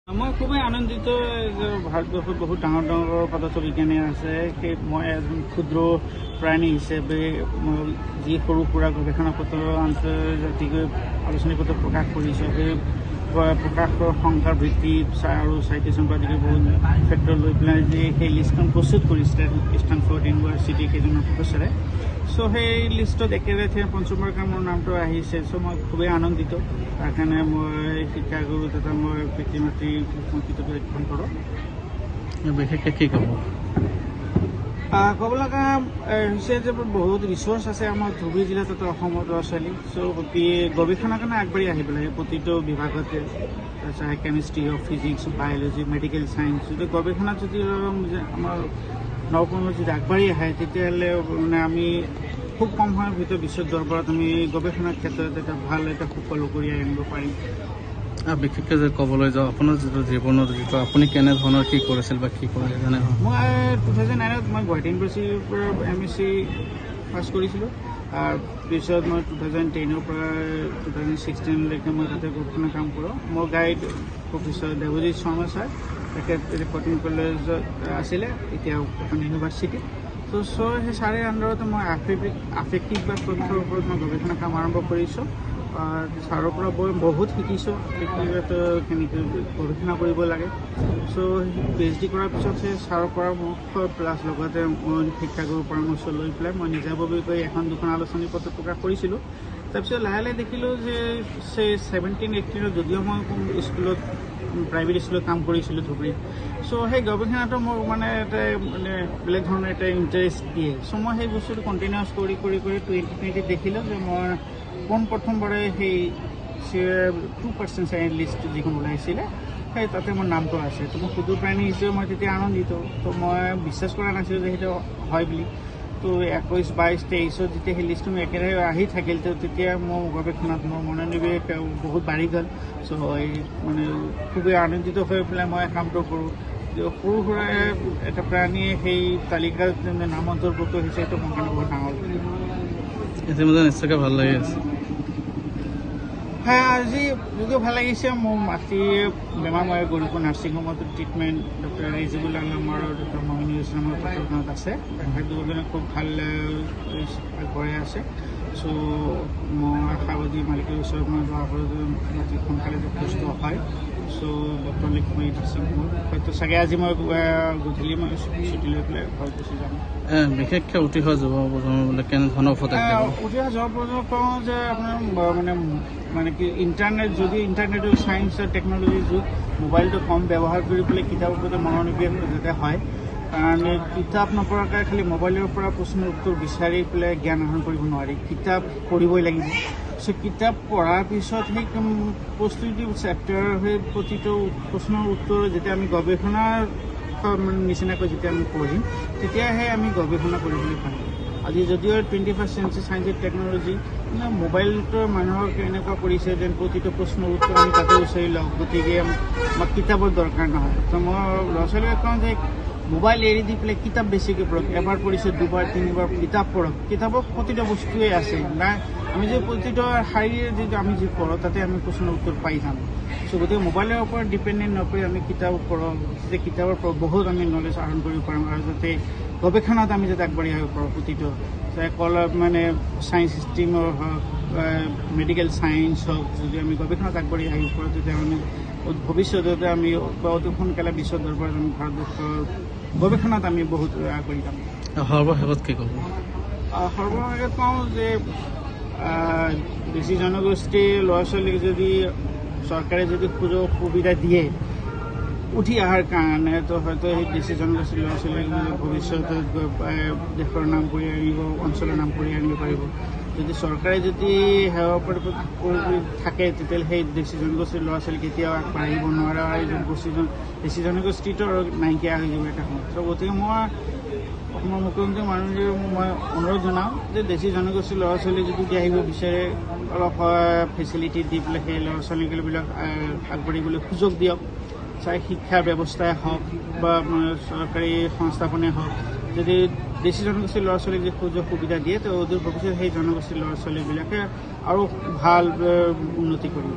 মই খুবেই আনন্দিত যে ভাৰতবৰ্ষত বহুত ডাঙৰ ডাঙৰ পদাৰ্থ বিজ্ঞানী আছে। সেই মই এজন ক্ষুদ্ৰ প্ৰাণী হিচাপে মই যি সৰু সুৰা গৱেষণা পত্ৰ আন্তৰ্জাতিক আলোচনী পত্ৰ প্ৰকাশ কৰিছোঁ, সেই প্ৰকাশৰ সংখ্যাৰ বৃদ্ধি আৰু চাইটেশ্যন পৰা আদি বহুত ক্ষেত্ৰত লৈ পেলাই যে সেই লিষ্টখন প্ৰস্তুত কৰিছিলে ষ্টেনফৰ্ড ইউনিভাৰ্চিটিৰ কেইজনৰ প্ৰফেচাৰে। চ' সেই লিষ্টত একেবাৰে পঞ্চমবাৰৰ কাৰণে মোৰ নামটো আহিছে। চ' মই খুবেই আনন্দিত। তাৰ কাৰণে মই শিক্ষাগুৰু তথা মই পিতৃ মাতৃ কৃতজ্ঞতা জ্ঞাপন কৰোঁ। বিশেষকৈ কি ক'ব? ক'ব লগা হৈছে যে বহুত ৰিচোৰ্চ আছে আমাৰ ধুবুৰী জিলাত তথা অসমৰ ল'ৰা ছোৱালী। চ' গৱেষণাৰ কাৰণে আগবাঢ়ি আহিব লাগে প্ৰতিটো বিভাগতে, চাহে কেমিষ্ট্ৰি হওক, ফিজিক্স, বায়'লজি, মেডিকেল ছায়েন্স। যদি গৱেষণাত যদি আমাৰ নৱপ্ৰজন্ম যদি আগবাঢ়ি আহে, তেতিয়াহ'লে মানে আমি খুব কম সময়ৰ ভিতৰত বিশ্ব দৰবাৰত আমি গৱেষণাৰ ক্ষেত্ৰত এটা ভাল এটা সুফল কৰি আনিব পাৰিম। বিশেষকৈ যদি ক'বলৈ যাওঁ, আপোনাৰ যিটো জীৱনত যিটো আপুনি কেনেধৰণৰ কি কৰিছিল বা কি কৰিছিল জানে? মই 2009 মই গুৱাহাটী ইউনিভাৰ্চিটিৰ পৰা MSc পাছ কৰিছিলোঁ। তাৰপিছত মই 2010 পৰা 2016লৈকে মই তাতে গৱেষণা কাম কৰোঁ। মোৰ guide professor Debajit Sharma sir, তেখেত কটন কলেজত আছিলে, এতিয়া কটন ইউনিভাৰ্চিটি। ত' সেই ছাৰে আণ্ডাৰতে মই আফেক্টিভ বা তথ্যৰ ওপৰত মই গৱেষণা কাম আৰম্ভ কৰিছোঁ। ছাৰৰ পৰা মই বহুত শিকিছোঁ আফেক্টিভত কেনেকৈ গৱেষণা কৰিব লাগে। চ' PhD কৰাৰ পিছত সেই ছাৰৰ পৰামৰ্শ প্লাছ লগতে মই শিক্ষাগুৰুৰ পৰামৰ্শ লৈ পেলাই মই নিজাববীয়াকৈ এখন দুখন আলোচনী পত্ৰ প্ৰকাশ কৰিছিলোঁ। তাৰপিছত লাহে লাহে দেখিলোঁ যে 17-18 যদিও মই স্কুলত প্ৰাইভেট স্কুলত কাম কৰিছিলোঁ ধুবুৰীত। চ' সেই গৱেষণাটো মোৰ মানে এটা মানে বেলেগ ধৰণৰ এটা ইণ্টাৰেষ্ট দিয়ে। চ' মই সেই বস্তুটো কণ্টিনিউৱাছ কৰি 2020 দেখিলোঁ যে মই প্ৰথমবাৰে সেই 2% চাইন লিষ্ট যিখন ওলাইছিলে, সেই তাতে মোৰ নামটো আছে। ত' মই ক্ষুদ্ৰ প্ৰাণী হিচাপে মই তেতিয়া আনন্দিত। ত' মই বিশ্বাস কৰা নাছিলোঁ যে সেইটো হয় বুলি। ত' 21, 22, 23 যেতিয়া সেই লিষ্টটো একেবাৰে আহি থাকিল, তেতিয়া মোৰ গৱেষণাত মোৰ মনোনিৱেশ বহুত বাঢ়ি গ'ল। চ' মানে খুবেই আনন্দিত হৈ পেলাই মই কামটো কৰোঁ। সৰু সুৰা এটা প্ৰাণীয়ে সেই তালিকাত নাম অন্তৰ্ভুক্ত হৈছে, সেইটো মোৰ কাৰণে বহুত ডাঙৰ। ইতিমধ্যে নিশ্চয়কৈ ভাল লাগি আছে। হয়, আজি যদিও ভাল লাগিছে। মোৰ মাতৃৰ বেমাৰ, মই গৌৰীপুৰ নাৰ্ছিং হোমত ট্ৰিটমেণ্ট ডক্টৰ ৰিজিবুল আলম আৰু ডক্টৰ মমিনুল ইছলামৰ তত্ত্বাৱধানত আছে। তেখেত দুজনে খুব ভাল আগবঢ়াই আছে। চ' মই আশাবাদী মালিকৰ ওচৰত মই মাতৃ সোনকালে সুস্থ হয়। চ' বৰ্তমানলৈ মই নাৰ্ছিং হোমত হয়তো চাগে আজি মই গধূলি মই ছুটি লৈ পেলাই ঘৰত গুচি যাম। বিশেষকৈ উঠি অহা যুৱ প্ৰজন্মলৈ কেনেধৰণৰ উপদেশ দিব? উঠি অহা যুৱ প্ৰজন্মক কওঁ যে আপোনাৰ মানে কি ইণ্টাৰনেটৰ ছায়েন্স আৰু টেকন'লজিৰ যুগ, মোবাইলটো কম ব্যৱহাৰ কৰি পেলাই কিতাপৰ প্ৰতি মনোনিৱেশ যাতে হয়। কাৰণ কিতাপ নপঢ়াকৈ খালি মোবাইলৰ পৰা প্ৰশ্নৰ উত্তৰ বিচাৰি পেলাই জ্ঞান আহৰণ কৰিব নোৱাৰি। কিতাপ পঢ়িবই লাগিব। চ' কিতাপ পঢ়াৰ পিছত সেই প্ৰস্তুতি চেপ্টাৰ সেই প্ৰতিটো প্ৰশ্নৰ উত্তৰ যেতিয়া আমি গৱেষণাৰ নিচিনাকৈ যেতিয়া আমি পঢ়িম, তেতিয়াহে আমি গৱেষণা কৰিবলৈ পাৰিম। আজি যদিও 21st century science and technology, মোবাইলটো মানুহক এনেকুৱা কৰিছে যেন প্ৰতিটো প্ৰশ্নৰ উত্তৰ আমি তাতে বিচাৰি লওঁ। গতিকে আমাক কিতাপৰ দৰকাৰ নহয়। ত' মই ল'ৰা ছোৱালীক কওঁ যে মোবাইল এৰি দি পেলাই কিতাপ বেছিকৈ পঢ়ক। এবাৰ পঢ়িছে 2বাৰ 3বাৰ কিতাপ পঢ়ক। কিতাপত প্ৰতিটো বস্তুৱেই আছে না, আমি যে প্ৰতিটো শাৰীৰে যদি আমি যি পঢ়োঁ, তাতে আমি প্ৰশ্নৰ উত্তৰ পাই যাম। চ' গতিকে মোবাইলৰ ওপৰত ডিপেণ্ডেণ্ট নকৰি আমি কিতাপ পঢ়োঁ, যাতে কিতাপৰ পৰা বহুত আমি নলেজ আহৰণ কৰিব পাৰোঁ আৰু যাতে গৱেষণাত আমি যাতে আগবাঢ়ি আহিব পাৰোঁ। প্ৰতিটো মানে ছায়েন্স ষ্ট্ৰীমৰ হওক, মেডিকেল ছায়েন্স হওক, যদি আমি গৱেষণাত আগবাঢ়ি আহিব পাৰোঁ, তেতিয়া আমি ভৱিষ্যততে আমি অতি সোনকালে বিশ্ব দৰবাৰত আমি ভাৰতবৰ্ষৰ গৱেষণাত আমি বহুত আগবাঢ়ি যাম। সৰ্বশেষত কি ক'ব? সৰ্বশেষত কওঁ যে বেছি জনগোষ্ঠীৰ ল'ৰা ছোৱালীক যদি চৰকাৰে যদি সুযোগ সুবিধা দিয়ে উঠি অহাৰ কাৰণে, তো হয়তো সেই বেছি জনগোষ্ঠীৰ ল'ৰা ছোৱালীক ভৱিষ্যতত দেশৰ নাম কৰি আনিব, অঞ্চলৰ নাম কৰি আনিব পাৰিব। যদি চৰকাৰে যদি সেৱা কৰি থাকে, তেতিয়াহ'লে সেই বেছি জনগোষ্ঠীৰ ল'ৰা ছোৱালী কেতিয়াও আগবাঢ়িব নোৱাৰে আৰু বেছি জনগোষ্ঠীটো নাইকিয়া হৈ যাব এটা সময়ত। ত' গতিকে মই অসমৰ মুখ্যমন্ত্ৰী মাননীয় মই অনুৰোধ জনাওঁ যে বেছি জনগোষ্ঠীৰ ল'ৰা ছোৱালী যদি আহিব বিচাৰে, অলপ ফেচিলিটি দি পেলাই সেই ল'ৰা ছোৱালীবিলাক আগবাঢ়িবলৈ সুযোগ দিয়ক। চাই শিক্ষা ব্যৱস্থাই হওক বা চৰকাৰী সংস্থাপনেই হওক, যদি বেছি জনগোষ্ঠীৰ ল'ৰা ছোৱালীক যদি সুযোগ সুবিধা দিয়ে, তো অদূৰ ভৱিষ্যত সেই জনগোষ্ঠীৰ ল'ৰা ছোৱালীবিলাকে আৰু ভাল উন্নতি কৰিব।